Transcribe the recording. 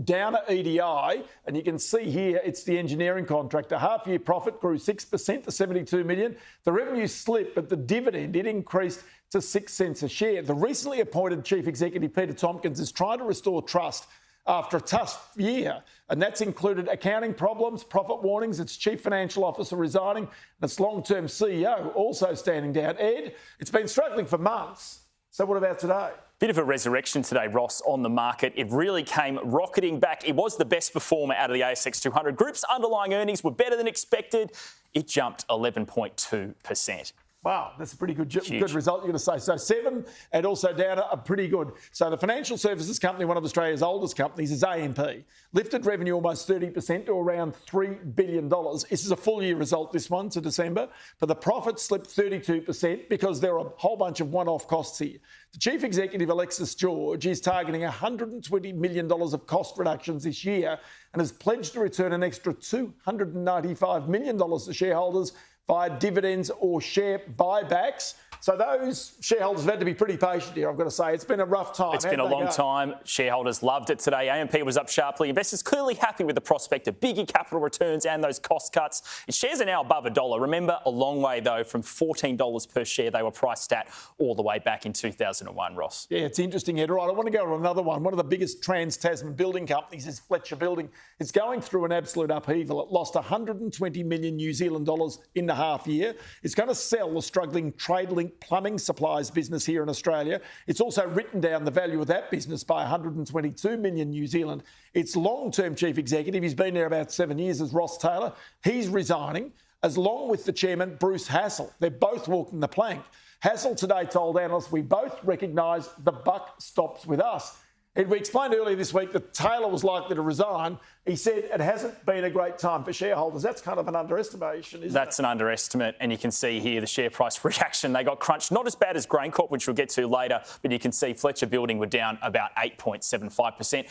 Downer EDI, and you can see here it's the engineering contractor. Half-year profit grew 6% to 72 million. The revenue slipped, but the dividend, it increased to 6 cents a share. The recently appointed Chief Executive, Peter Tompkins, is trying to restore trust after a tough year, and that's included accounting problems, profit warnings, its Chief Financial Officer resigning, and its long-term CEO also standing down. Ed, it's been struggling for months. So what about today? Bit of a resurrection today, Ross, on the market. It really came rocketing back. It was the best performer out of the ASX 200. Group's underlying earnings were better than expected. It jumped 11.2%. Wow, that's a pretty good result, you're going to say. So 7 and also Downer are pretty good. So the financial services company, one of Australia's oldest companies, is AMP. Lifted revenue almost 30% to around $3 billion. This is a full year result, this one, to December. But the profit slipped 32% because there are a whole bunch of one-off costs here. The Chief Executive, Alexis George, is targeting $120 million of cost reductions this year and has pledged to return an extra $295 million to shareholders via dividends or share buybacks. So those shareholders have had to be pretty patient here, I've got to say. It's been a rough time. It's been a long time. Shareholders loved it today. AMP was up sharply. Investors clearly happy with the prospect of bigger capital returns and those cost cuts. Its shares are now above $1. Remember, a long way, though, from $14 per share they were priced at all the way back in 2001, Ross. Yeah, it's interesting, Ed. Right, I want to go to another one. One of the biggest trans-Tasman building companies is Fletcher Building. It's going through an absolute upheaval. It lost 120 million New Zealand dollars in the half year. It's going to sell the struggling TradeLink plumbing supplies business here in Australia. It's also written down the value of that business by 122 million New Zealand. Its long-term chief executive, he's been there about 7 years, is Ross Taylor. He's resigning, along with the chairman, Bruce Hassel. They're both walking the plank. Hassel today told analysts, "We both recognise the buck stops with us." And we explained earlier this week that Taylor was likely to resign. He said it hasn't been a great time for shareholders. That's kind of an underestimation, isn't it? That's an underestimate. And you can see here the share price reaction. They got crunched. Not as bad as GrainCorp, which we'll get to later, but you can see Fletcher Building were down about 8.75%.